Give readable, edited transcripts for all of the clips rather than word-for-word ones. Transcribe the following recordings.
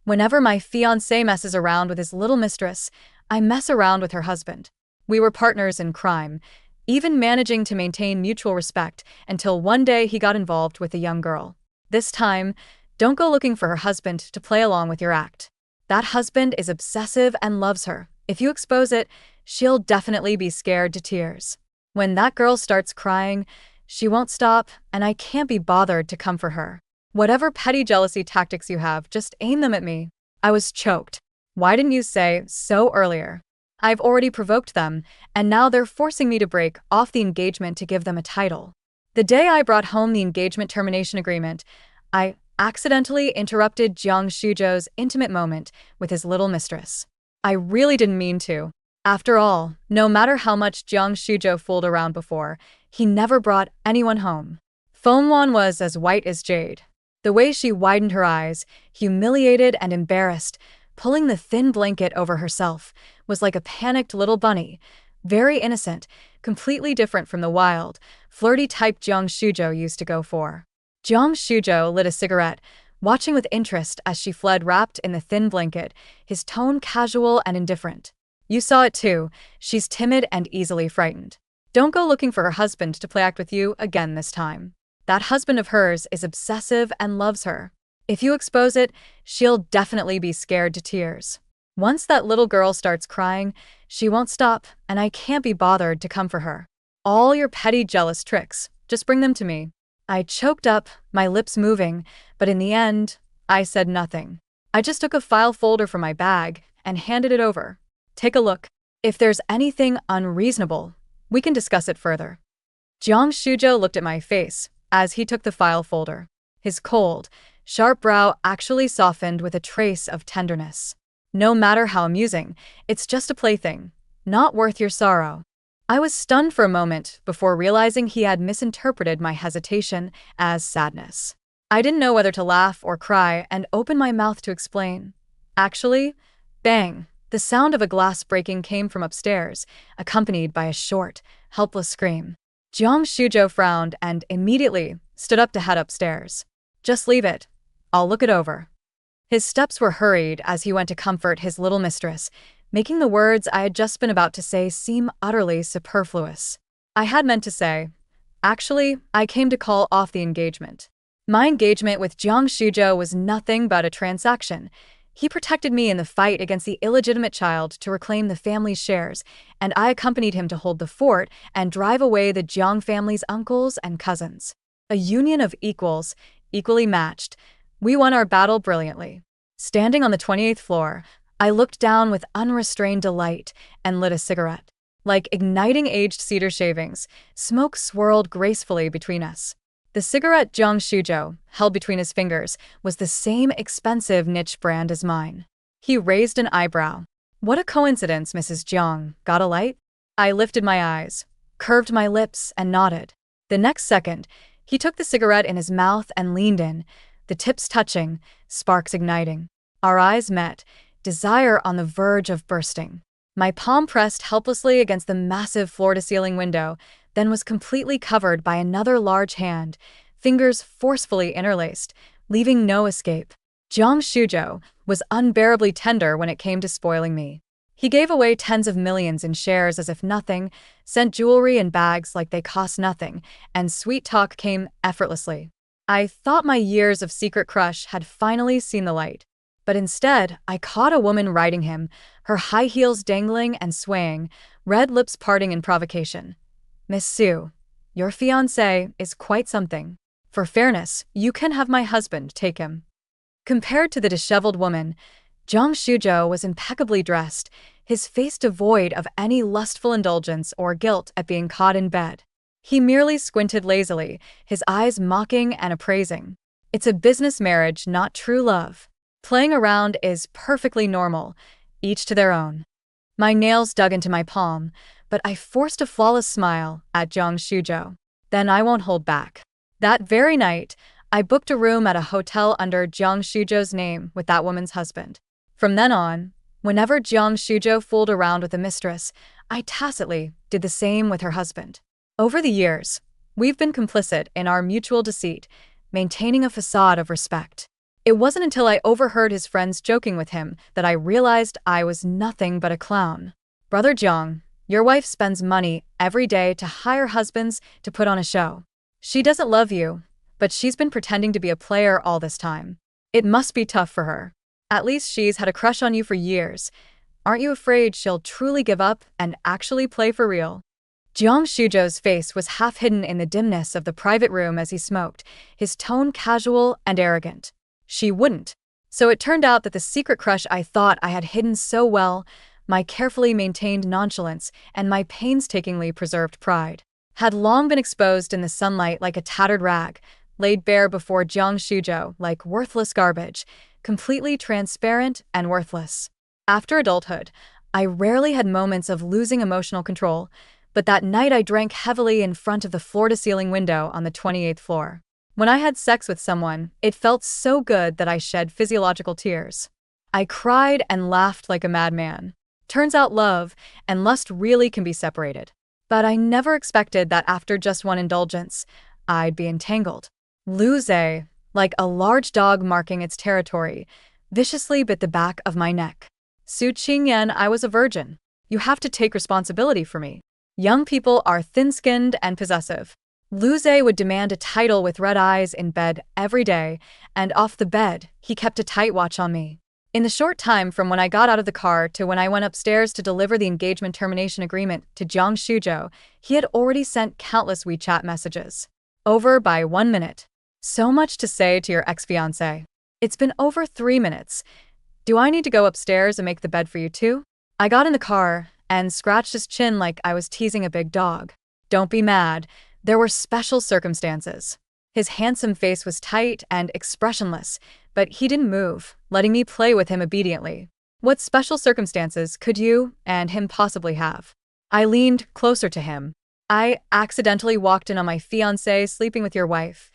Whenever my fiancé messes around with his little mistress, I mess around with her husband. We were partners in crime, even managing to maintain mutual respect until one day he got involved with a young girl. This time, don't go looking for her husband to play along with your act. That husband is obsessive and loves her. If you expose it, she'll definitely be scared to tears. When that girl starts crying, she won't stop, and I can't be bothered to comfort her. Whatever petty jealousy tactics you have, just aim them at me. I was choked. Why didn't you say so earlier? I've already provoked them, and now they're forcing me to break off the engagement to give them a title. The day I brought home the engagement termination agreement, I accidentally interrupted Jiang Shuzhou's intimate moment with his little mistress. I really didn't mean to. After all, no matter how much Jiang Shuzhou fooled around before, he never brought anyone home. Fengwan was as white as jade. The way she widened her eyes, humiliated and embarrassed, pulling the thin blanket over herself, was like a panicked little bunny, very innocent, completely different from the wild, flirty type Jiang Shuzhou used to go for. Jiang Shuzhou lit a cigarette, watching with interest as she fled wrapped in the thin blanket, his tone casual and indifferent. You saw it too, she's timid and easily frightened. Don't go looking for her husband to play act with you again this time. That husband of hers is obsessive and loves her. If you expose it, she'll definitely be scared to tears. Once that little girl starts crying, she won't stop, and I can't be bothered to comfort her. All your petty jealous tricks, just bring them to me. I choked up, my lips moving, but in the end, I said nothing. I just took a file folder from my bag and handed it over. Take a look. If there's anything unreasonable, we can discuss it further. Jiang Shuzhou looked at my face as he took the file folder. His cold, sharp brow actually softened with a trace of tenderness. No matter how amusing, it's just a plaything, not worth your sorrow. I was stunned for a moment before realizing he had misinterpreted my hesitation as sadness. I didn't know whether to laugh or cry and opened my mouth to explain. Actually, bang, the sound of a glass breaking came from upstairs, accompanied by a short, helpless scream. Jiang Shuzhou frowned and immediately stood up to head upstairs. Just leave it. I'll look it over. His steps were hurried as he went to comfort his little mistress, making the words I had just been about to say seem utterly superfluous. I had meant to say, actually, I came to call off the engagement. My engagement with Jiang Shuzhou was nothing but a transaction. He protected me in the fight against the illegitimate child to reclaim the family's shares, and I accompanied him to hold the fort and drive away the Jiang family's uncles and cousins. A union of equals, equally matched. We won our battle brilliantly. Standing on the 28th floor, I looked down with unrestrained delight and lit a cigarette. Like igniting aged cedar shavings, smoke swirled gracefully between us. The cigarette Jiang Shuzhou held between his fingers was the same expensive niche brand as mine. He raised an eyebrow. What a coincidence, Mrs. Jiang. Got a light? I lifted my eyes, curved my lips, and nodded. The next second, he took the cigarette in his mouth and leaned in, the tips touching, sparks igniting. Our eyes met, desire on the verge of bursting. My palm pressed helplessly against the massive floor-to-ceiling window, then was completely covered by another large hand, fingers forcefully interlaced, leaving no escape. Jiang Shuzhou was unbearably tender when it came to spoiling me. He gave away tens of millions in shares as if nothing, sent jewelry and bags like they cost nothing, and sweet talk came effortlessly. I thought my years of secret crush had finally seen the light. But instead, I caught a woman riding him, her high heels dangling and swaying, red lips parting in provocation. Miss Sue, your fiancé is quite something. For fairness, you can have my husband take him. Compared to the disheveled woman, Jiang Shuzhou was impeccably dressed, his face devoid of any lustful indulgence or guilt at being caught in bed. He merely squinted lazily, his eyes mocking and appraising. It's a business marriage, not true love. Playing around is perfectly normal, each to their own. My nails dug into my palm, but I forced a flawless smile at Jiang Shuzhou. Then I won't hold back. That very night, I booked a room at a hotel under Jiang Shuzhou's name with that woman's husband. From then on, whenever Jiang Shuzhou fooled around with a mistress, I tacitly did the same with her husband. Over the years, we've been complicit in our mutual deceit, maintaining a facade of respect. It wasn't until I overheard his friends joking with him that I realized I was nothing but a clown. Brother Jiang, your wife spends money every day to hire husbands to put on a show. She doesn't love you, but she's been pretending to be a player all this time. It must be tough for her. At least she's had a crush on you for years. Aren't you afraid she'll truly give up and actually play for real? Jiang Shujo's face was half hidden in the dimness of the private room as he smoked, his tone casual and arrogant. She wouldn't. So it turned out that the secret crush I thought I had hidden so well, my carefully maintained nonchalance and my painstakingly preserved pride, had long been exposed in the sunlight like a tattered rag, laid bare before Jiang Shujo like worthless garbage, completely transparent and worthless. After adulthood, I rarely had moments of losing emotional control, but that night I drank heavily in front of the floor-to-ceiling window on the 28th floor. When I had sex with someone, it felt so good that I shed physiological tears. I cried and laughed like a madman. Turns out love and lust really can be separated. But I never expected that after just one indulgence, I'd be entangled. Lu Zhe, like a large dog marking its territory, viciously bit the back of my neck. Su Qingyan, I was a virgin. You have to take responsibility for me. Young people are thin-skinned and possessive. Lu Zhe would demand a title with red eyes in bed every day, and off the bed, he kept a tight watch on me. In the short time from when I got out of the car to when I went upstairs to deliver the engagement termination agreement to Jiang Shujo, he had already sent countless WeChat messages. Over by 1 minute. So much to say to your ex-fiancé. It's been over 3 minutes. Do I need to go upstairs and make the bed for you too? I got in the car and scratched his chin like I was teasing a big dog. Don't be mad. There were special circumstances. His handsome face was tight and expressionless, but he didn't move, letting me play with him obediently. What special circumstances could you and him possibly have? I leaned closer to him. I accidentally walked in on my fiancé sleeping with your wife.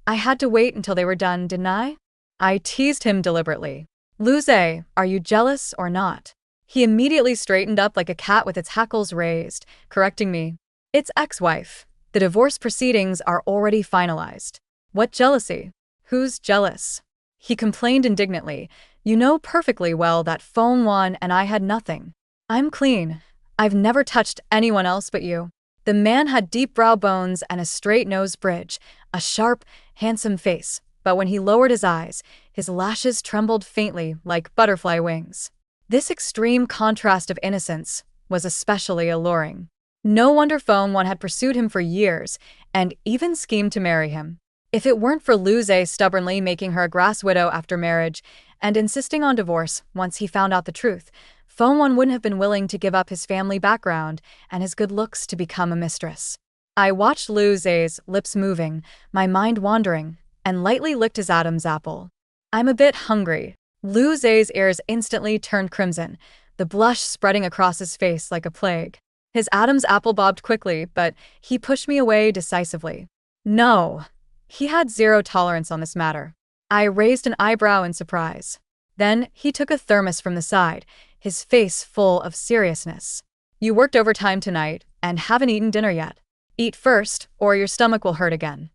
I had to wait until they were done, didn't I? I teased him deliberately. Lu Zhe, are you jealous or not? He immediately straightened up like a cat with its hackles raised, correcting me. It's ex-wife. The divorce proceedings are already finalized. What jealousy? Who's jealous? He complained indignantly. You know perfectly well that Feng Wan and I had nothing. I'm clean. I've never touched anyone else but you. The man had deep brow bones and a straight nose bridge, a sharp, handsome face, but when he lowered his eyes, his lashes trembled faintly like butterfly wings. This extreme contrast of innocence was especially alluring. No wonder Feng Wan had pursued him for years, and even schemed to marry him. If it weren't for Lu Zhe stubbornly making her a grass widow after marriage, and insisting on divorce once he found out the truth, Feng Wan wouldn't have been willing to give up his family background and his good looks to become a mistress. I watched Lu Zhe's lips moving, my mind wandering, and lightly licked his Adam's apple. I'm a bit hungry. Lu Zhe's ears instantly turned crimson, the blush spreading across his face like a plague. His Adam's apple bobbed quickly, but he pushed me away decisively. No. He had zero tolerance on this matter. I raised an eyebrow in surprise. Then he took a thermos from the side, his face full of seriousness. You worked overtime tonight and haven't eaten dinner yet. Eat first, or your stomach will hurt again.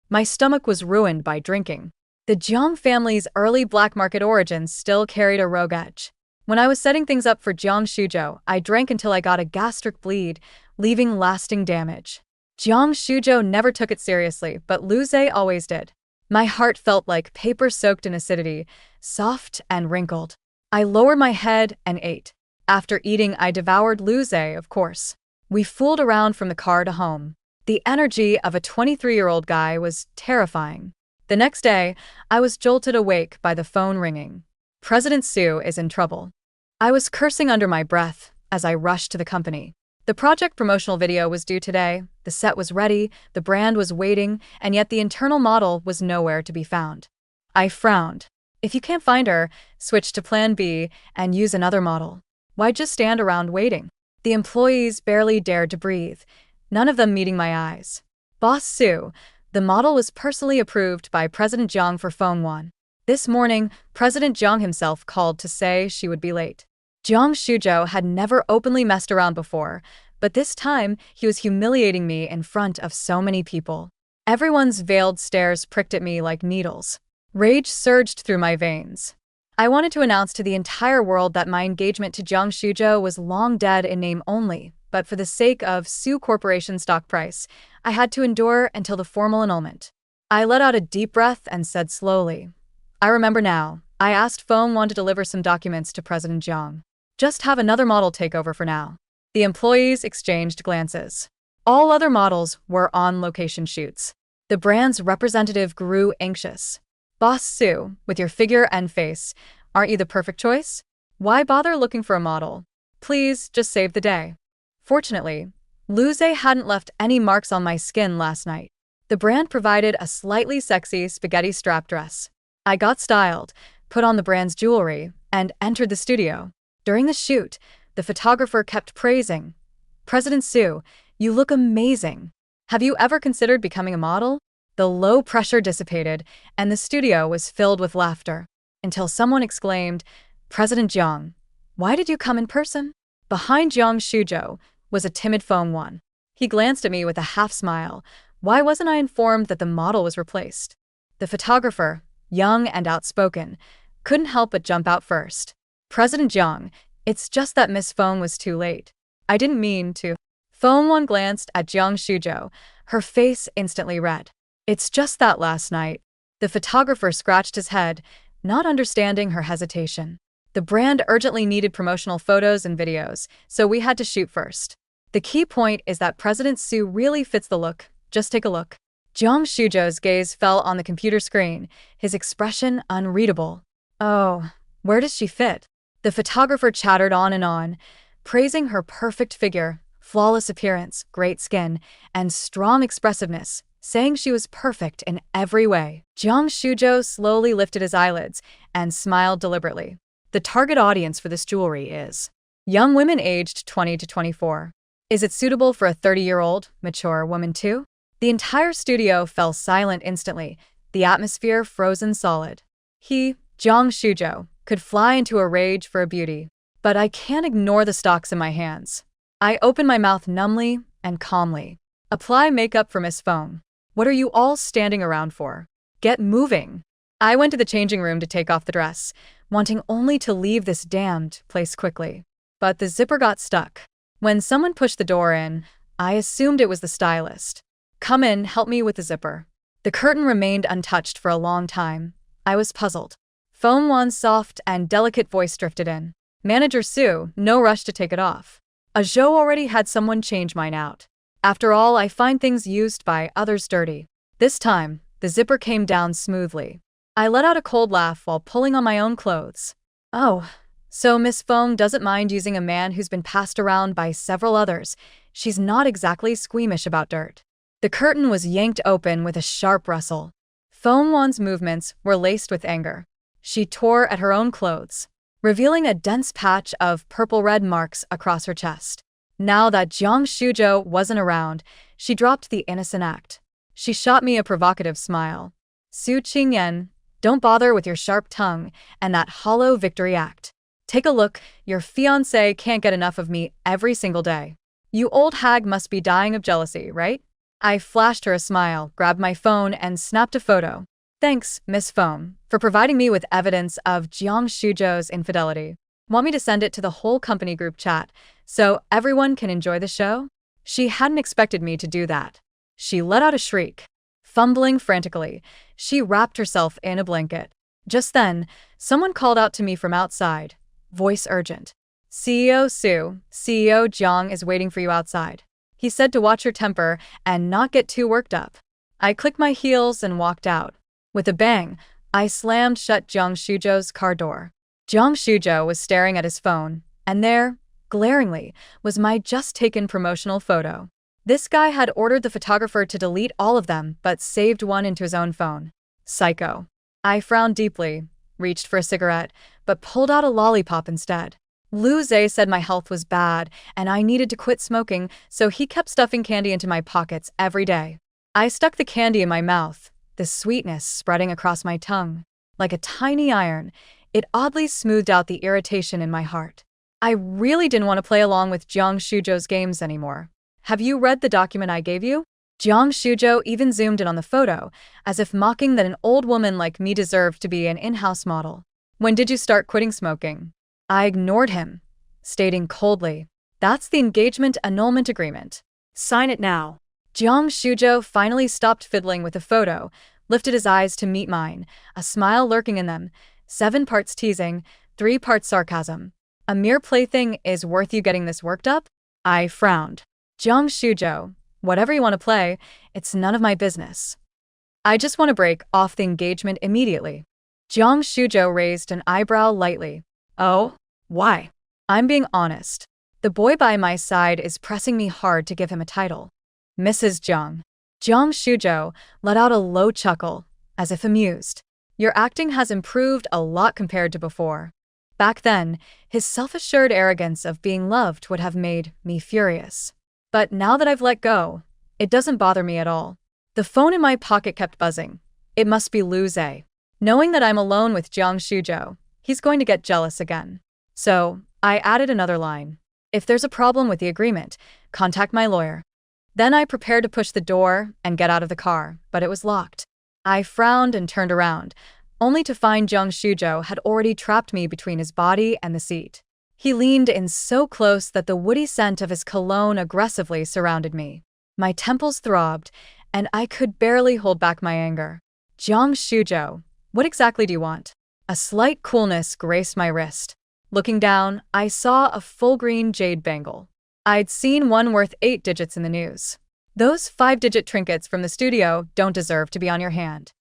My stomach was ruined by drinking. The Jiang family's early black market origins still carried a rogue edge. When I was setting things up for Jiang Shujo, I drank until I got a gastric bleed, leaving lasting damage. Jiang Shujo never took it seriously, but Lu Zhe always did. My heart felt like paper soaked in acidity, soft and wrinkled. I lowered my head and ate. After eating, I devoured Lu Zhe, of course. We fooled around from the car to home. The energy of a 23-year-old guy was terrifying. The next day, I was jolted awake by the phone ringing. President Su is in trouble. I was cursing under my breath as I rushed to the company. The project promotional video was due today, the set was ready, the brand was waiting, and yet the internal model was nowhere to be found. I frowned. If you can't find her, switch to plan B and use another model. Why just stand around waiting? The employees barely dared to breathe, none of them meeting my eyes. Boss Su, the model was personally approved by President Jiang for Feng Wan. This morning, President Jiang himself called to say she would be late. Jiang Shujo had never openly messed around before, but this time he was humiliating me in front of so many people. Everyone's veiled stares pricked at me like needles. Rage surged through my veins. I wanted to announce to the entire world that my engagement to Jiang Shujo was long dead in name only, but for the sake of Sue Corporation stock price, I had to endure until the formal annulment. I let out a deep breath and said slowly, I remember now. I asked Feng Wan to deliver some documents to President Jiang. Just have another model take over for now. The employees exchanged glances. All other models were on location shoots. The brand's representative grew anxious. Boss Sue, with your figure and face, aren't you the perfect choice? Why bother looking for a model? Please, just save the day. Fortunately, Luze hadn't left any marks on my skin last night. The brand provided a slightly sexy spaghetti strap dress. I got styled, put on the brand's jewelry, and entered the studio. During the shoot, the photographer kept praising, President Sue, you look amazing. Have you ever considered becoming a model? The low pressure dissipated, and the studio was filled with laughter, until someone exclaimed, President Jiang, why did you come in person? Behind Jiang Shujo was a timid Feng Wan. He glanced at me with a half smile. Why wasn't I informed that the model was replaced? The photographer, young and outspoken, couldn't help but jump out first. President Jiang, it's just that Miss Feng was too late. I didn't mean to. Feng Wan glanced at Jiang Shujo, her face instantly red. It's just that last night. The photographer scratched his head, not understanding her hesitation. The brand urgently needed promotional photos and videos, so we had to shoot first. The key point is that President Sue really fits the look. Just take a look. Jiang Shujo's gaze fell on the computer screen, his expression unreadable. Oh, where does she fit? The photographer chattered on and on, praising her perfect figure, flawless appearance, great skin, and strong expressiveness, saying she was perfect in every way. Jiang Shujo slowly lifted his eyelids and smiled deliberately. The target audience for this jewelry is young women aged 20 to 24. Is it suitable for a 30-year-old, mature woman too? The entire studio fell silent instantly, the atmosphere frozen solid. He, Jiang Shujo, could fly into a rage for a beauty. But I can't ignore the stocks in my hands. I open my mouth numbly and calmly. Apply makeup for Miss Feng. What are you all standing around for? Get moving. I went to the changing room to take off the dress, wanting only to leave this damned place quickly. But the zipper got stuck. When someone pushed the door in, I assumed it was the stylist. Come in, help me with the zipper. The curtain remained untouched for a long time. I was puzzled. Feng Wan's soft and delicate voice drifted in. Manager Sue, no rush to take it off. Zhou already had someone change mine out. After all, I find things used by others dirty. This time, the zipper came down smoothly. I let out a cold laugh while pulling on my own clothes. Oh, so Miss Feng doesn't mind using a man who's been passed around by several others. She's not exactly squeamish about dirt. The curtain was yanked open with a sharp rustle. Feng Wan's movements were laced with anger. She tore at her own clothes, revealing a dense patch of purple-red marks across her chest. Now that Jiang Shujo wasn't around, she dropped the innocent act. She shot me a provocative smile. Su Qingyan, don't bother with your sharp tongue and that hollow victory act. Take a look, your fiancé can't get enough of me every single day. You old hag must be dying of jealousy, right? I flashed her a smile, grabbed my phone, and snapped a photo. Thanks, Miss Feng, for providing me with evidence of Jiang Shujo's infidelity. Want me to send it to the whole company group chat so everyone can enjoy the show? She hadn't expected me to do that. She let out a shriek. Fumbling frantically, she wrapped herself in a blanket. Just then, someone called out to me from outside, voice urgent. CEO Sue, CEO Jiang is waiting for you outside. He said to watch your temper and not get too worked up. I clicked my heels and walked out. With a bang, I slammed shut Jiang Shujo's car door. Jiang Shujo was staring at his phone, and there, glaringly, was my just-taken promotional photo. This guy had ordered the photographer to delete all of them but saved one into his own phone. Psycho. I frowned deeply, reached for a cigarette, but pulled out a lollipop instead. Lu Zhe said my health was bad and I needed to quit smoking, so he kept stuffing candy into my pockets every day. I stuck the candy in my mouth, the sweetness spreading across my tongue. Like a tiny iron, it oddly smoothed out the irritation in my heart. I really didn't want to play along with Jiang Shujo's games anymore. Have you read the document I gave you? Jiang Shujo even zoomed in on the photo, as if mocking that an old woman like me deserved to be an in-house model. When did you start quitting smoking? I ignored him, stating coldly, that's the engagement annulment agreement. Sign it now. Jiang Shujo finally stopped fiddling with the photo, lifted his eyes to meet mine, a smile lurking in them, 7 parts teasing, 3 parts sarcasm. A mere plaything is worth you getting this worked up? I frowned. Jiang Shujo, whatever you want to play, it's none of my business. I just want to break off the engagement immediately. Jiang Shujo raised an eyebrow lightly. Oh? Why? I'm being honest. The boy by my side is pressing me hard to give him a title. Mrs. Jiang. Jiang Shujo let out a low chuckle, as if amused. Your acting has improved a lot compared to before. Back then, his self-assured arrogance of being loved would have made me furious. But now that I've let go, it doesn't bother me at all. The phone in my pocket kept buzzing. It must be Lu Zhe. Knowing that I'm alone with Jiang Shujo, he's going to get jealous again. So, I added another line. If there's a problem with the agreement, contact my lawyer. Then I prepared to push the door and get out of the car, but it was locked. I frowned and turned around, only to find Jiang Shujo had already trapped me between his body and the seat. He leaned in so close that the woody scent of his cologne aggressively surrounded me. My temples throbbed, and I could barely hold back my anger. Jiang Shujo, what exactly do you want? A slight coolness graced my wrist. Looking down, I saw a full-green jade bangle. I'd seen one worth 8 digits in the news. Those 5-digit trinkets from the studio don't deserve to be on your hand.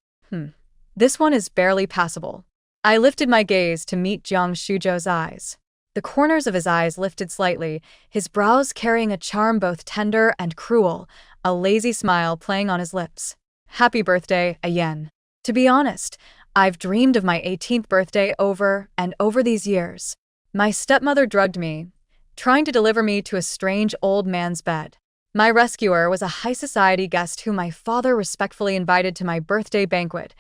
This one is barely passable. I lifted my gaze to meet Jiang Shujo's eyes. The corners of his eyes lifted slightly, his brows carrying a charm both tender and cruel, a lazy smile playing on his lips. Happy birthday, Ayen. To be honest, I've dreamed of my 18th birthday over and over these years. My stepmother drugged me, trying to deliver me to a strange old man's bed. My rescuer was a high society guest whom my father respectfully invited to my birthday banquet.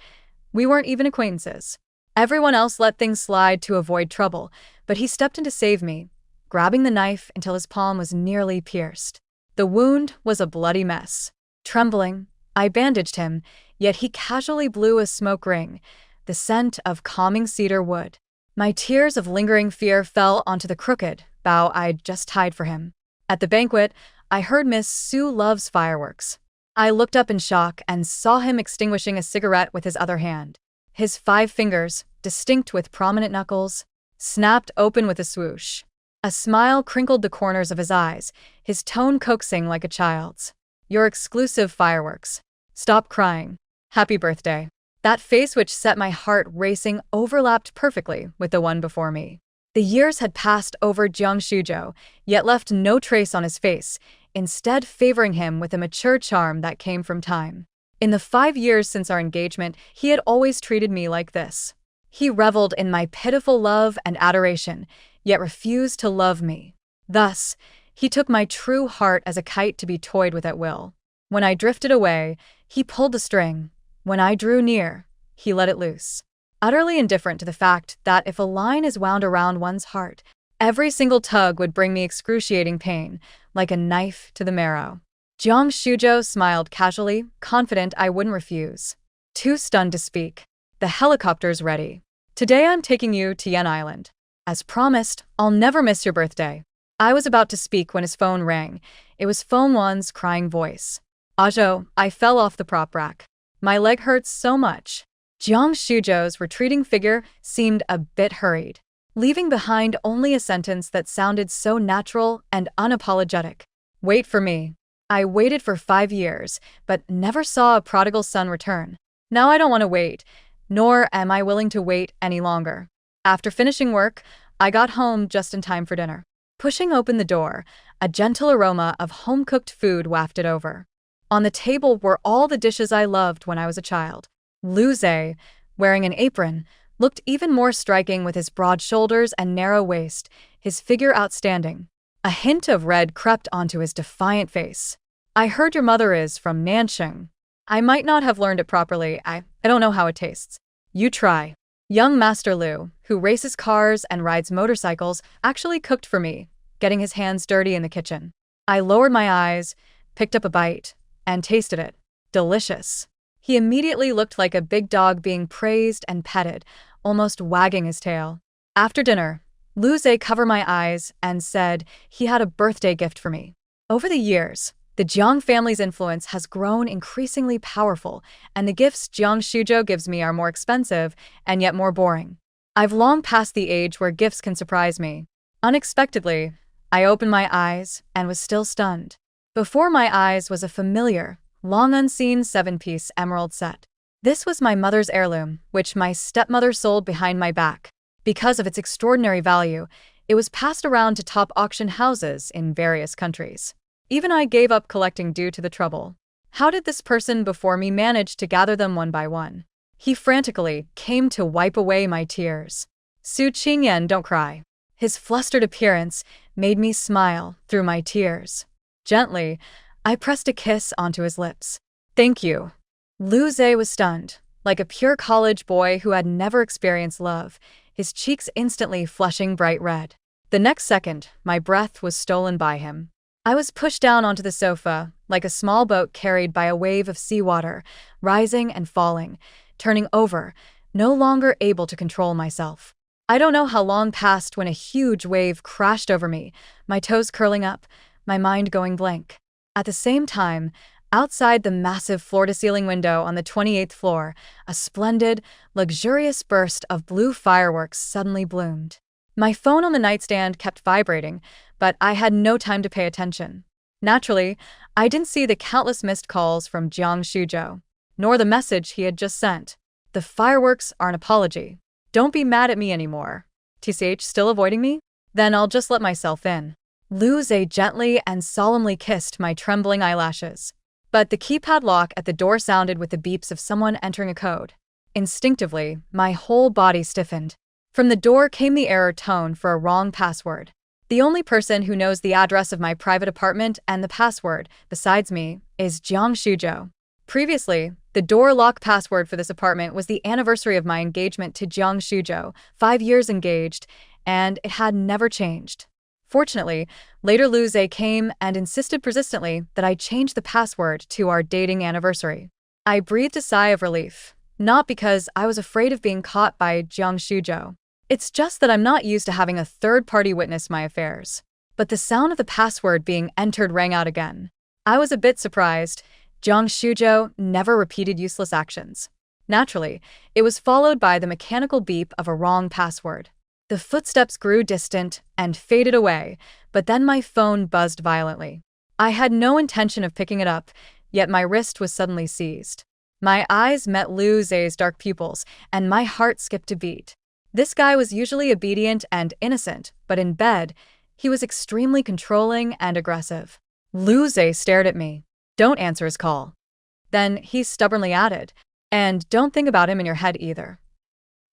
We weren't even acquaintances. Everyone else let things slide to avoid trouble, but he stepped in to save me, grabbing the knife until his palm was nearly pierced. The wound was a bloody mess. Trembling, I bandaged him, yet he casually blew a smoke ring, the scent of calming cedar wood. My tears of lingering fear fell onto the crooked bow I'd just tied for him. At the banquet, I heard Miss Sue Love's fireworks. I looked up in shock and saw him extinguishing a cigarette with his other hand. His 5 fingers, distinct with prominent knuckles, snapped open with a swoosh. A smile crinkled the corners of his eyes, his tone coaxing like a child's. Your exclusive fireworks. Stop crying. Happy birthday. That face which set my heart racing overlapped perfectly with the one before me. The years had passed over Jiang Shujo, yet left no trace on his face, instead favoring him with a mature charm that came from time. In the 5 years since our engagement, he had always treated me like this. He reveled in my pitiful love and adoration, yet refused to love me. Thus, he took my true heart as a kite to be toyed with at will. When I drifted away, he pulled the string. When I drew near, he let it loose. Utterly indifferent to the fact that if a line is wound around one's heart, every single tug would bring me excruciating pain, like a knife to the marrow. Jiang Shujo smiled casually, confident I wouldn't refuse. Too stunned to speak. The helicopter's ready. Today I'm taking you to Yen Island. As promised, I'll never miss your birthday. I was about to speak when his phone rang. It was Phone One's crying voice. Ajo, I fell off the prop rack. My leg hurts so much. Jiang Shujo's retreating figure seemed a bit hurried, leaving behind only a sentence that sounded so natural and unapologetic. Wait for me. I waited for 5 years, but never saw a prodigal son return. Now I don't want to wait, nor am I willing to wait any longer. After finishing work, I got home just in time for dinner. Pushing open the door, a gentle aroma of home-cooked food wafted over. On the table were all the dishes I loved when I was a child. Lu Zhe, wearing an apron, looked even more striking with his broad shoulders and narrow waist, his figure outstanding. A hint of red crept onto his defiant face. I heard your mother is from Nanxing. I might not have learned it properly. I don't know how it tastes. You try. Young Master Lu, who races cars and rides motorcycles, actually cooked for me, getting his hands dirty in the kitchen. I lowered my eyes, picked up a bite, and tasted it. Delicious. He immediately looked like a big dog being praised and petted, almost wagging his tail. After dinner, Luze covered my eyes and said he had a birthday gift for me. Over the years, the Jiang family's influence has grown increasingly powerful, and the gifts Jiang Shujo gives me are more expensive and yet more boring. I've long passed the age where gifts can surprise me. Unexpectedly, I opened my eyes and was still stunned. Before my eyes was a familiar, long-unseen 7-piece emerald set. This was my mother's heirloom, which my stepmother sold behind my back. Because of its extraordinary value, it was passed around to top auction houses in various countries. Even I gave up collecting due to the trouble. How did this person before me manage to gather them one by one? He frantically came to wipe away my tears. Su Qingyan, don't cry. His flustered appearance made me smile through my tears. Gently, I pressed a kiss onto his lips. Thank you. Luze was stunned, like a pure college boy who had never experienced love, his cheeks instantly flushing bright red. The next second, my breath was stolen by him. I was pushed down onto the sofa, like a small boat carried by a wave of seawater, rising and falling, turning over, no longer able to control myself. I don't know how long passed when a huge wave crashed over me, my toes curling up, my mind going blank. At the same time, outside the massive floor-to-ceiling window on the 28th floor, a splendid, luxurious burst of blue fireworks suddenly bloomed. My phone on the nightstand kept vibrating, but I had no time to pay attention. Naturally, I didn't see the countless missed calls from Jiang Shujo, nor the message he had just sent. The fireworks are an apology. Don't be mad at me anymore. TCH still avoiding me? Then I'll just let myself in. Luze gently and solemnly kissed my trembling eyelashes. But the keypad lock at the door sounded with the beeps of someone entering a code. Instinctively, my whole body stiffened. From the door came the error tone for a wrong password. The only person who knows the address of my private apartment and the password, besides me, is Jiang Shujo. Previously, the door lock password for this apartment was the anniversary of my engagement to Jiang Shujo, 5 years engaged, and it had never changed. Fortunately, later Luze came and insisted persistently that I change the password to our dating anniversary. I breathed a sigh of relief, not because I was afraid of being caught by Jiang Shujo. It's just that I'm not used to having a third-party witness my affairs. But the sound of the password being entered rang out again. I was a bit surprised. Jiang Shujo never repeated useless actions. Naturally, it was followed by the mechanical beep of a wrong password. The footsteps grew distant and faded away, but then my phone buzzed violently. I had no intention of picking it up, yet my wrist was suddenly seized. My eyes met Luze's dark pupils, and my heart skipped a beat. This guy was usually obedient and innocent, but in bed, he was extremely controlling and aggressive. Luze stared at me. Don't answer his call. Then he stubbornly added, and don't think about him in your head either.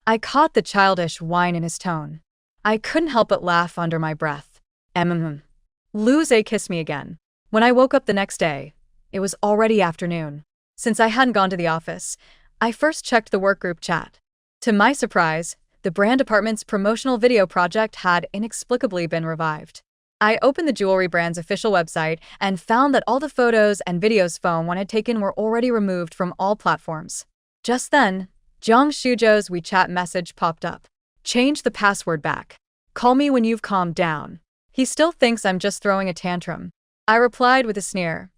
I caught the childish whine in his tone. I couldn't help but laugh under my breath. Luze kissed me again. When I woke up the next day, it was already afternoon. Since I hadn't gone to the office, I first checked the workgroup chat. To my surprise, the brand department's promotional video project had inexplicably been revived. I opened the jewelry brand's official website and found that all the photos and videos Phone1 had taken were already removed from all platforms. Just then, Jiang Shujo's WeChat message popped up. Change the password back. Call me when you've calmed down. He still thinks I'm just throwing a tantrum. I replied with a sneer.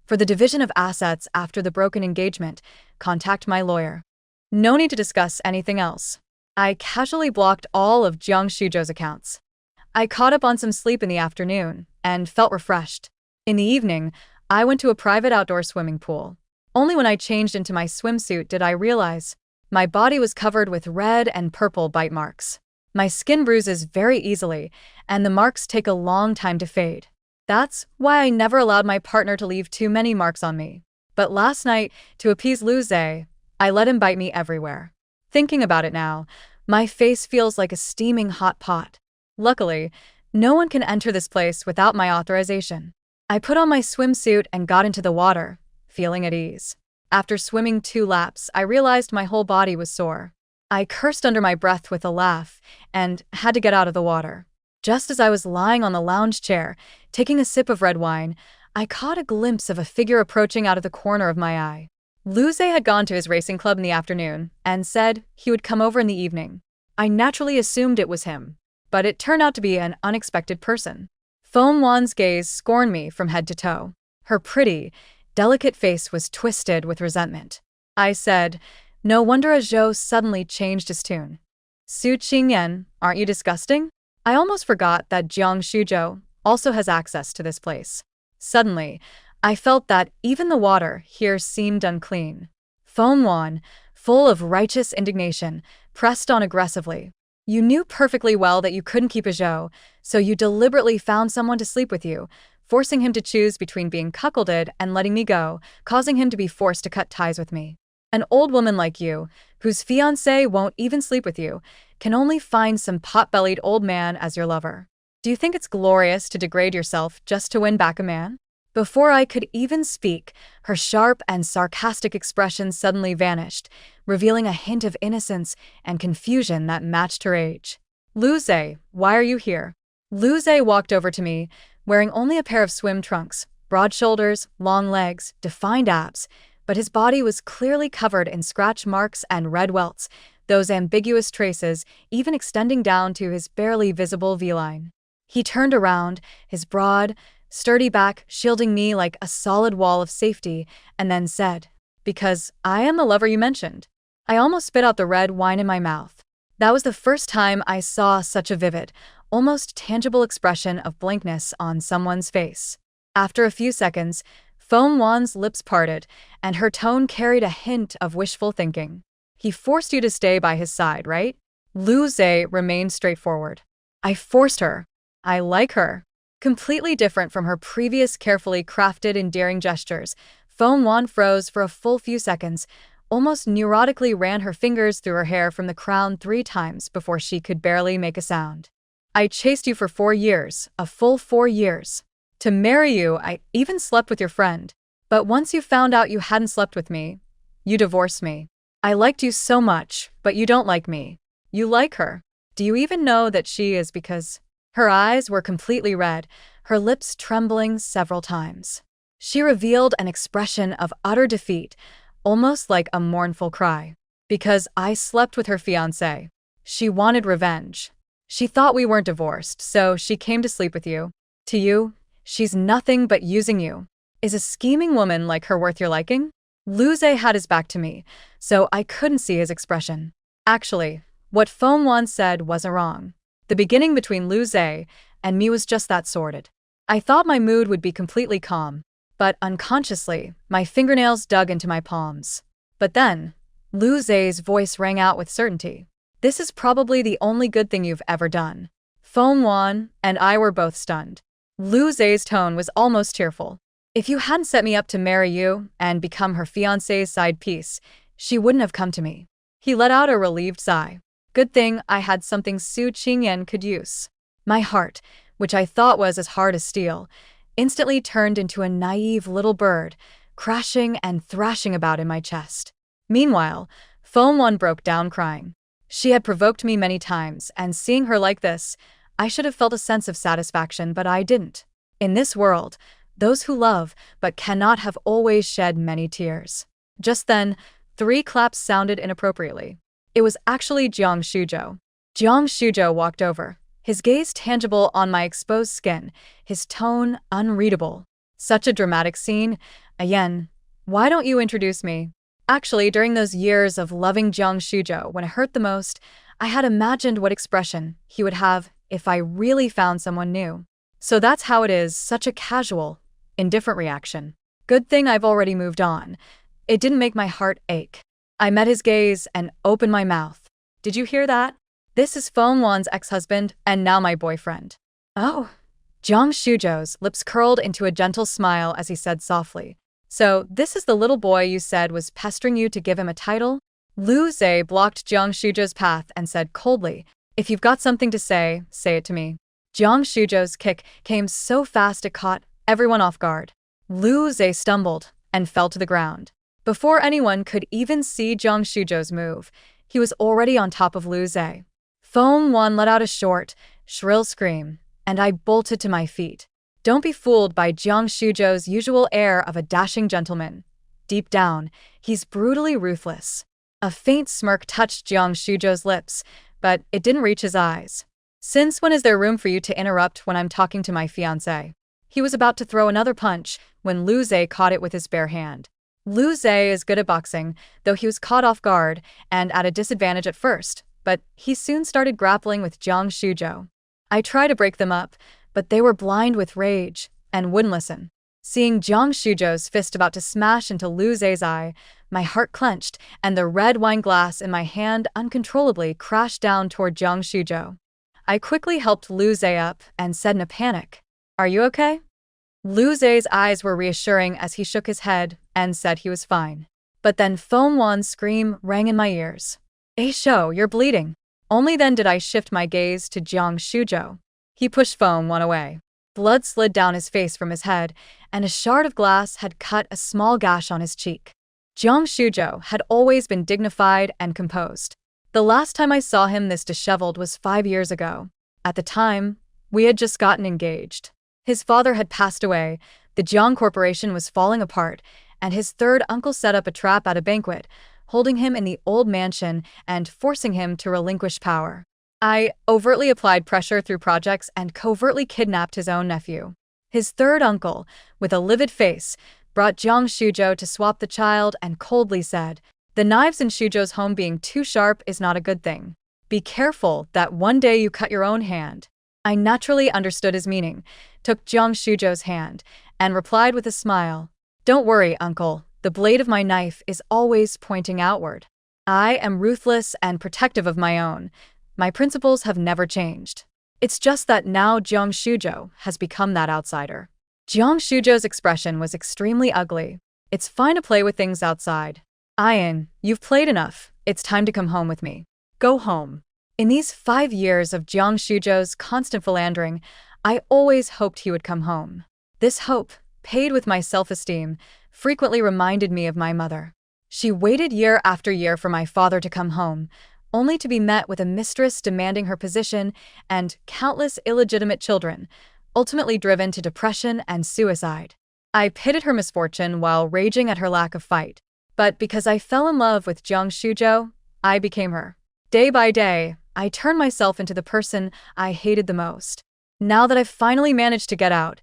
For the division of assets after the broken engagement, contact my lawyer. No need to discuss anything else. I casually blocked all of Jiang Shujo's accounts. I caught up on some sleep in the afternoon and felt refreshed. In the evening, I went to a private outdoor swimming pool. Only when I changed into my swimsuit did I realize my body was covered with red and purple bite marks. My skin bruises very easily, and the marks take a long time to fade. That's why I never allowed my partner to leave too many marks on me. But last night, to appease Luze, I let him bite me everywhere. Thinking about it now, my face feels like a steaming hot pot. Luckily, no one can enter this place without my authorization. I put on my swimsuit and got into the water, feeling at ease. After swimming 2 laps, I realized my whole body was sore. I cursed under my breath with a laugh and had to get out of the water. Just as I was lying on the lounge chair, taking a sip of red wine, I caught a glimpse of a figure approaching out of the corner of my eye. Lu Zhe had gone to his racing club in the afternoon and said he would come over in the evening. I naturally assumed it was him, but it turned out to be an unexpected person. Feng Wan's gaze scorned me from head to toe. Her pretty, delicate face was twisted with resentment. I said, "No wonder Zhou suddenly changed his tune. Su Qingyan, aren't you disgusting? I almost forgot that Jiang Shuzhou also has access to this place." Suddenly, I felt that even the water here seemed unclean. Feng Wan, full of righteous indignation, pressed on aggressively. "You knew perfectly well that you couldn't keep a Zhou, so you deliberately found someone to sleep with you, forcing him to choose between being cuckolded and letting me go, causing him to be forced to cut ties with me. An old woman like you, whose fiancé won't even sleep with you, can only find some pot-bellied old man as your lover. Do you think it's glorious to degrade yourself just to win back a man?" Before I could even speak, her sharp and sarcastic expression suddenly vanished, revealing a hint of innocence and confusion that matched her age. "Lu Zhe, why are you here?" Lu Zhe walked over to me, wearing only a pair of swim trunks, broad shoulders, long legs, defined abs, but his body was clearly covered in scratch marks and red welts, those ambiguous traces even extending down to his barely visible V-line. He turned around, his broad, sturdy back shielding me like a solid wall of safety, and then said, "Because I am the lover you mentioned." I almost spit out the red wine in my mouth. That was the first time I saw such a vivid, almost tangible expression of blankness on someone's face. After a few seconds, Feng Wan's lips parted, and her tone carried a hint of wishful thinking. "He forced you to stay by his side, right?" Lu Zhe remained straightforward. "I forced her. I like her." Completely different from her previous carefully crafted endearing gestures, Feng Wan froze for a full few seconds, almost neurotically ran her fingers through her hair from the crown 3 times before she could barely make a sound. "I chased you for 4 years, a full 4 years. To marry you, I even slept with your friend. But once you found out you hadn't slept with me, you divorced me. I liked you so much, but you don't like me. You like her. Do you even know that she is because—" Her eyes were completely red, her lips trembling several times. She revealed an expression of utter defeat, almost like a mournful cry. "Because I slept with her fiancé. She wanted revenge. She thought we weren't divorced, so she came to sleep with you. To you, she's nothing but using you. Is a scheming woman like her worth your liking?" Lu Zhe had his back to me, so I couldn't see his expression. Actually, what Feng Wan said wasn't wrong. The beginning between Lu Zhe and me was just that sordid. I thought my mood would be completely calm, but unconsciously, my fingernails dug into my palms. But then, Lu Zhe's voice rang out with certainty. "This is probably the only good thing you've ever done." Feng Wan and I were both stunned. Lu Zhe's tone was almost tearful. "If you hadn't set me up to marry you and become her fiancé's side piece, she wouldn't have come to me." He let out a relieved sigh. Good thing I had something Su Qingyan could use. My heart, which I thought was as hard as steel, instantly turned into a naive little bird, crashing and thrashing about in my chest. Meanwhile, Feng Wan broke down crying. She had provoked me many times, and seeing her like this, I should have felt a sense of satisfaction, but I didn't. In this world, those who love but cannot have always shed many tears. Just then, 3 claps sounded inappropriately. It was actually Jiang Shuzhou. Jiang Shuzhou walked over, his gaze tangible on my exposed skin, his tone unreadable. "Such a dramatic scene. Again, why don't you introduce me?" Actually, during those years of loving Jiang Shuzhou, when it hurt the most, I had imagined what expression he would have if I really found someone new. So that's how it is, such a casual, indifferent reaction. Good thing I've already moved on. It didn't make my heart ache. I met his gaze and opened my mouth. "Did you hear that? This is Feng Wan's ex-husband and now my boyfriend." "Oh." Jiang Shuzhou's lips curled into a gentle smile as he said softly, "So this is the little boy you said was pestering you to give him a title?" Lu Zhe blocked Jiang Shuzhou's path and said coldly, "If you've got something to say it to me." Jiang Shuzhou's kick came so fast it caught everyone off guard. Lu Zhe stumbled and fell to the ground. Before anyone could even see Jiang Shuzhou's move, he was already on top of Lu Zhe. Feng Wan let out a short, shrill scream, and I bolted to my feet. Don't be fooled by Jiang Shuzhou's usual air of a dashing gentleman. Deep down, he's brutally ruthless. A faint smirk touched Jiang Shuzhou's lips, but it didn't reach his eyes. Since when is there room for you to interrupt when I'm talking to my fiancé? He was about to throw another punch when Lu Zhe caught it with his bare hand. Lu Zhe is good at boxing, though he was caught off guard and at a disadvantage at first, but he soon started grappling with Jiang Shuzhou. I tried to break them up, but they were blind with rage and wouldn't listen. Seeing Jiang Shuzhou's fist about to smash into Lu Zhe's eye, my heart clenched and the red wine glass in my hand uncontrollably crashed down toward Jiang Shuzhou. I quickly helped Lu Zhe up and said in a panic, "Are you okay?" Lu Zhe's eyes were reassuring as he shook his head and said he was fine. But then Feng Wan's scream rang in my ears. "Ei Shou, you're bleeding." Only then did I shift my gaze to Jiang Shuzhou. He pushed Feng Wan away. Blood slid down his face from his head, and a shard of glass had cut a small gash on his cheek. Jiang Shuzhou had always been dignified and composed. The last time I saw him this disheveled was 5 years ago. At the time, we had just gotten engaged. His father had passed away, the Jiang Corporation was falling apart, and his third uncle set up a trap at a banquet, holding him in the old mansion and forcing him to relinquish power. I overtly applied pressure through projects and covertly kidnapped his own nephew. His third uncle, with a livid face, brought Jiang Shuzhou to swap the child and coldly said, "The knives in Shuzhou's home being too sharp is not a good thing. Be careful that one day you cut your own hand." I naturally understood his meaning, took Jiang Shuzhou's hand, and replied with a smile, "Don't worry, uncle, the blade of my knife is always pointing outward. I am ruthless and protective of my own. My principles have never changed. It's just that now Jiang Shuzhou has become that outsider." Jiang Shuzhou's expression was extremely ugly. "It's fine to play with things outside. Ian, you've played enough. It's time to come home with me. Go home." In these 5 years of Jiang Shuzhou's constant philandering, I always hoped he would come home. This hope, paid with my self-esteem, frequently reminded me of my mother. She waited year after year for my father to come home, only to be met with a mistress demanding her position and countless illegitimate children, ultimately driven to depression and suicide. I pitied her misfortune while raging at her lack of fight. But because I fell in love with Jiang Shuzhou, I became her. Day by day, I turned myself into the person I hated the most. Now that I've finally managed to get out,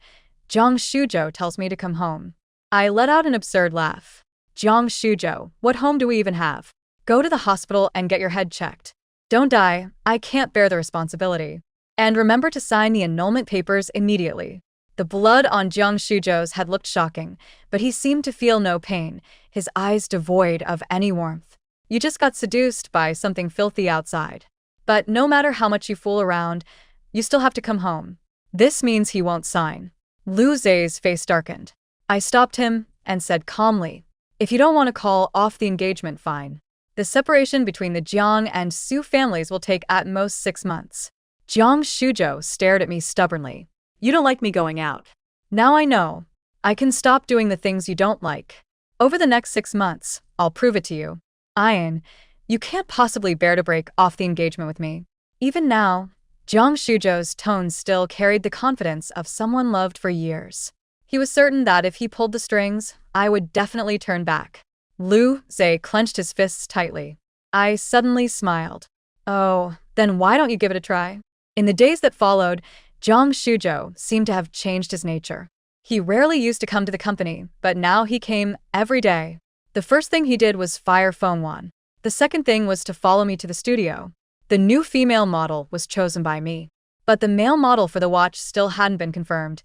Jiang Shuzhou tells me to come home. I let out an absurd laugh. "Jiang Shuzhou, what home do we even have? Go to the hospital and get your head checked. Don't die, I can't bear the responsibility. And remember to sign the annulment papers immediately." The blood on Jiang Shuzhou's had looked shocking, but he seemed to feel no pain, his eyes devoid of any warmth. "You just got seduced by something filthy outside. But no matter how much you fool around, you still have to come home." This means he won't sign. Lu Zhe's face darkened. I stopped him and said calmly, "If you don't want to call off the engagement, fine. The separation between the Jiang and Su families will take at most 6 months. Jiang Shuzhou stared at me stubbornly. "You don't like me going out. Now I know. I can stop doing the things you don't like. Over the next 6 months, I'll prove it to you. Ian, you can't possibly bear to break off the engagement with me." Even now, Jiang Shuzhou's tone still carried the confidence of someone loved for years. He was certain that if he pulled the strings, I would definitely turn back. Lu Zhe clenched his fists tightly. I suddenly smiled. "Oh, then why don't you give it a try?" In the days that followed, Jiang Shuzhou seemed to have changed his nature. He rarely used to come to the company, but now he came every day. The first thing he did was fire Feng Wan. The second thing was to follow me to the studio. The new female model was chosen by me. But the male model for the watch still hadn't been confirmed.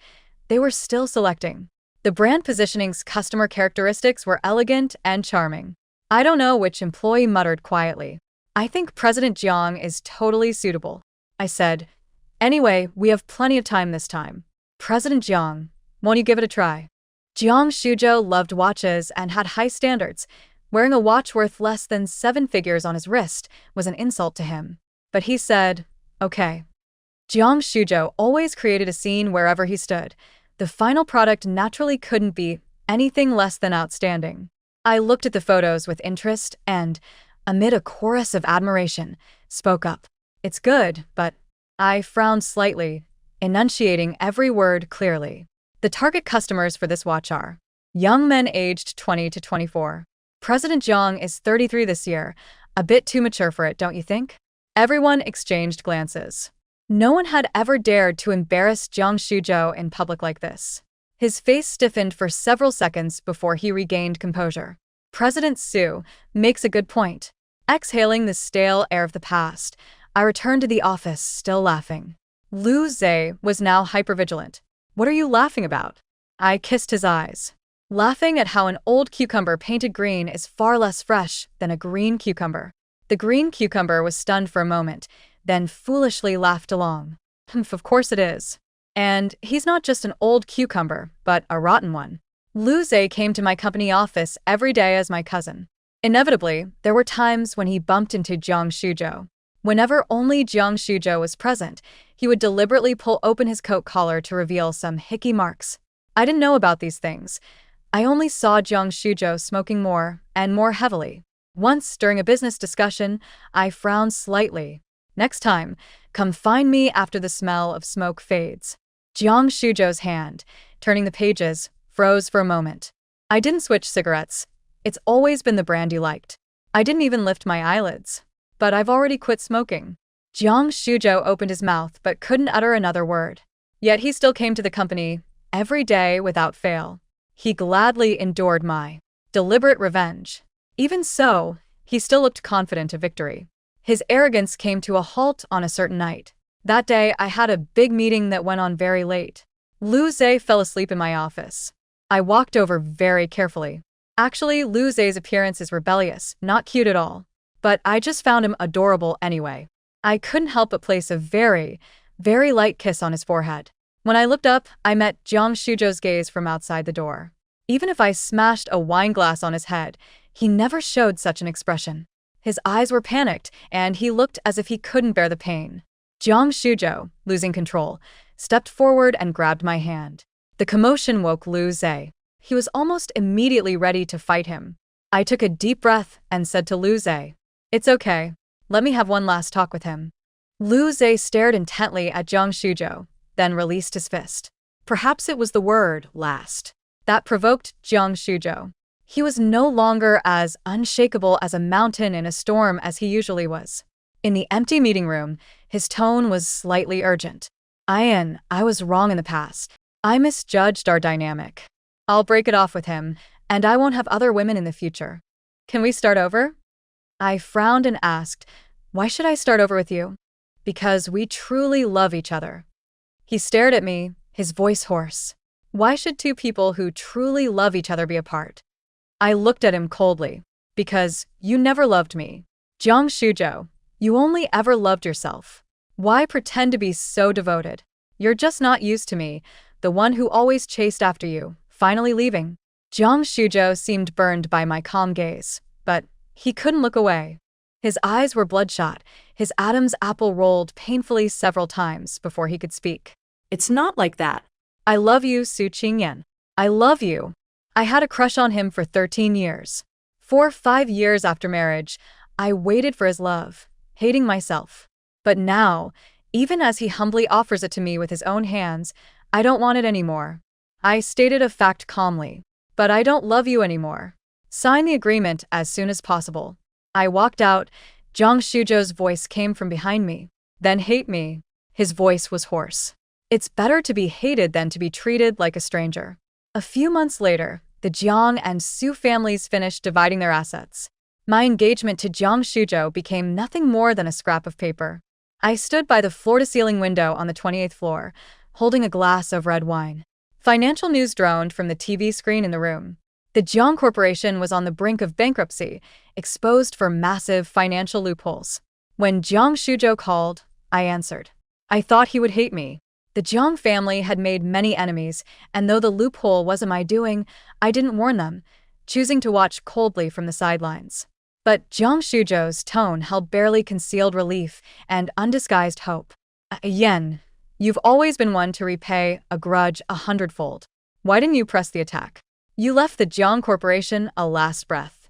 They were still selecting. The brand positioning's customer characteristics were elegant and charming. I don't know which employee muttered quietly. "I think President Jiang is totally suitable." I said, "Anyway, we have plenty of time this time. President Jiang, won't you give it a try?" Jiang Shuzhou loved watches and had high standards. Wearing a watch worth less than 7 figures on his wrist was an insult to him. But he said, "Okay." Jiang Shuzhou always created a scene wherever he stood. The final product naturally couldn't be anything less than outstanding. I looked at the photos with interest and, amid a chorus of admiration, spoke up. "It's good, but..." I frowned slightly, enunciating every word clearly. The target customers for this watch are young men aged 20 to 24. President Jiang is 33 this year. A bit too mature for it, don't you think? Everyone exchanged glances. No one had ever dared to embarrass Jiang Shuzhou in public like this. His face stiffened for several seconds before he regained composure. President Su makes a good point. Exhaling the stale air of the past, I returned to the office, still laughing. Lu Zhe was now hypervigilant. What are you laughing about? I kissed his eyes. Laughing at how an old cucumber painted green is far less fresh than a green cucumber. The green cucumber was stunned for a moment, then foolishly laughed along. Of course it is. And he's not just an old cucumber, but a rotten one. Lu Zhe came to my company office every day as my cousin. Inevitably, there were times when he bumped into Jiang Shuzhou. Whenever only Jiang Shuzhou was present, he would deliberately pull open his coat collar to reveal some hickey marks. I didn't know about these things. I only saw Jiang Shuzhou smoking more and more heavily. Once, during a business discussion, I frowned slightly. Next time, come find me after the smell of smoke fades. Jiang Shuzhou's hand, turning the pages, froze for a moment. I didn't switch cigarettes. It's always been the brand you liked. I didn't even lift my eyelids. But I've already quit smoking. Jiang Shuzhou opened his mouth but couldn't utter another word. Yet he still came to the company every day without fail. He gladly endured my deliberate revenge. Even so, he still looked confident of victory. His arrogance came to a halt on a certain night. That day, I had a big meeting that went on very late. Lu Zhe fell asleep in my office. I walked over very carefully. Actually, Lu Zhe's appearance is rebellious, not cute at all. But I just found him adorable anyway. I couldn't help but place a very, very light kiss on his forehead. When I looked up, I met Jiang Shuzhou's gaze from outside the door. Even if I smashed a wine glass on his head, he never showed such an expression. His eyes were panicked, and he looked as if he couldn't bear the pain. Jiang Shuzhou, losing control, stepped forward and grabbed my hand. The commotion woke Lu Zhe. He was almost immediately ready to fight him. I took a deep breath and said to Lu Zhe, "It's okay. Let me have one last talk with him." Lu Zhe stared intently at Jiang Shuzhou, then released his fist. Perhaps it was the word last that provoked Jiang Shuzhou. He was no longer as unshakable as a mountain in a storm as he usually was. In the empty meeting room, his tone was slightly urgent. I was wrong in the past. I misjudged our dynamic. I'll break it off with him, and I won't have other women in the future. Can we start over? I frowned and asked, "Why should I start over with you?" "Because we truly love each other." He stared at me, his voice hoarse. Why should two people who truly love each other be apart? I looked at him coldly. "Because you never loved me. Jiang Shuzhou, you only ever loved yourself. Why pretend to be so devoted? You're just not used to me, the one who always chased after you, finally leaving." Jiang Shuzhou seemed burned by my calm gaze, but he couldn't look away. His eyes were bloodshot, his Adam's apple rolled painfully several times before he could speak. "It's not like that." "I love you, Su Qingyan. I love you." I had a crush on him for 13 years. 4 or 5 years after marriage, I waited for his love, hating myself. But now, even as he humbly offers it to me with his own hands, I don't want it anymore. I stated a fact calmly. "But I don't love you anymore. Sign the agreement as soon as possible." I walked out. Jiang Shuzhou's voice came from behind me. "Then hate me." His voice was hoarse. "It's better to be hated than to be treated like a stranger." A few months later, the Jiang and Su families finished dividing their assets. My engagement to Jiang Shuzhou became nothing more than a scrap of paper. I stood by the floor-to-ceiling window on the 28th floor, holding a glass of red wine. Financial news droned from the TV screen in the room. The Jiang Corporation was on the brink of bankruptcy, exposed for massive financial loopholes. When Jiang Shuzhou called, I answered. I thought he would hate me. The Jiang family had made many enemies, and though the loophole wasn't my doing, I didn't warn them, choosing to watch coldly from the sidelines. But Jiang Shuzhou's tone held barely concealed relief and undisguised hope. "Yen, you've always been one to repay a grudge 100-fold. Why didn't you press the attack? You left the Jiang Corporation a last breath.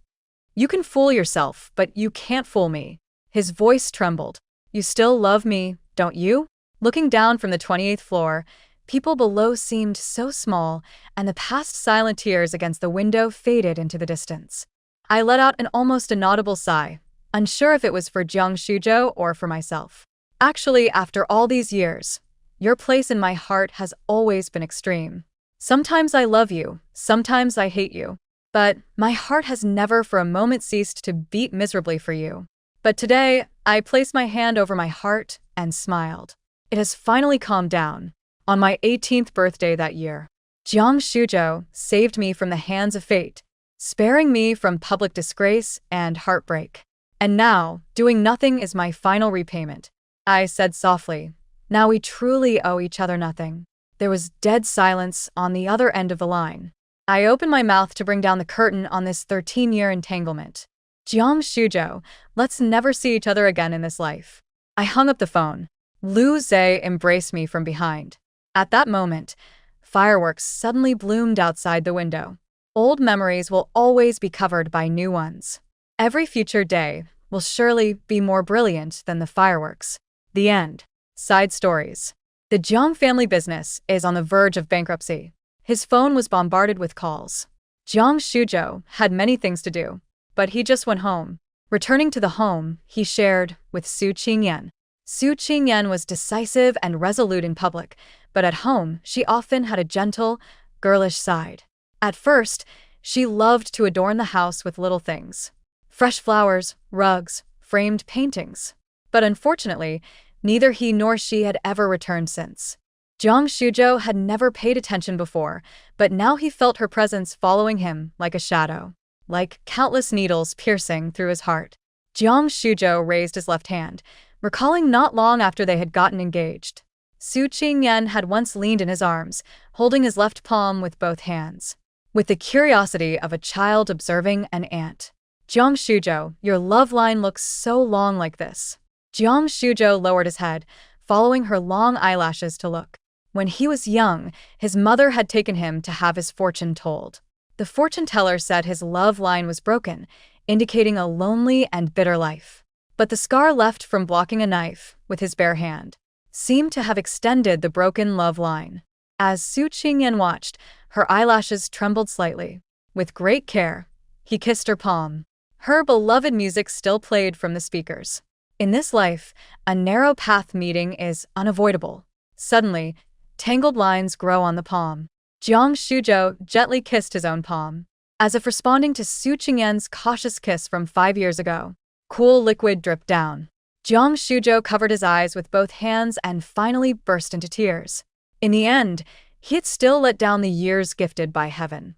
You can fool yourself, but you can't fool me." His voice trembled. "You still love me, don't you?" Looking down from the 28th floor, People below seemed so small, and the past silent tears against the window faded into the distance. I let out an almost inaudible sigh, unsure if it was for Jiang Shujo or for myself. Actually, after all these years, your place in my heart has always been extreme. Sometimes I love you, sometimes I hate you, but my heart has never for a moment ceased to beat miserably for you. But today, I placed my hand over my heart and smiled. It has finally calmed down. On my 18th birthday that year, Jiang Shujo saved me from the hands of fate, sparing me from public disgrace and heartbreak. And now, doing nothing is my final repayment. I said softly, now we truly owe each other nothing. There was dead silence on the other end of the line. I opened my mouth to bring down the curtain on this 13-year entanglement. Jiang Shujo, let's never see each other again in this life. I hung up the phone. Lu Zhe embraced me from behind. At that moment, fireworks suddenly bloomed outside the window. Old memories will always be covered by new ones. Every future day will surely be more brilliant than the fireworks. The end. Side stories. The Jiang family business is on the verge of bankruptcy. His phone was bombarded with calls. Jiang Shujo had many things to do, but he just went home. Returning to the home, he shared with Su Qingyan. Su Qingyan was decisive and resolute in public, but at home, she often had a gentle, girlish side. At first, she loved to adorn the house with little things. Fresh flowers, rugs, framed paintings. But unfortunately, neither he nor she had ever returned since. Jiang Shujo had never paid attention before, but now he felt her presence following him like a shadow, like countless needles piercing through his heart. Jiang Shujo raised his left hand, recalling not long after they had gotten engaged. Su Qingyan had once leaned in his arms, holding his left palm with both hands. With the curiosity of a child observing an ant. Jiang Shujo, your love line looks so long like this. Jiang Shujo lowered his head, following her long eyelashes to look. When he was young, his mother had taken him to have his fortune told. The fortune teller said his love line was broken, indicating a lonely and bitter life. But the scar left from blocking a knife with his bare hand seemed to have extended the broken love line. As Su Qingyan watched, her eyelashes trembled slightly. With great care, he kissed her palm. Her beloved music still played from the speakers. In this life, a narrow path meeting is unavoidable. Suddenly, tangled lines grow on the palm. Jiang Shujo gently kissed his own palm, as if responding to Su Qingyan's cautious kiss from 5 years ago. Cool liquid dripped down. Jiang Shujo covered his eyes with both hands and finally burst into tears. In the end, he had still let down the years gifted by heaven.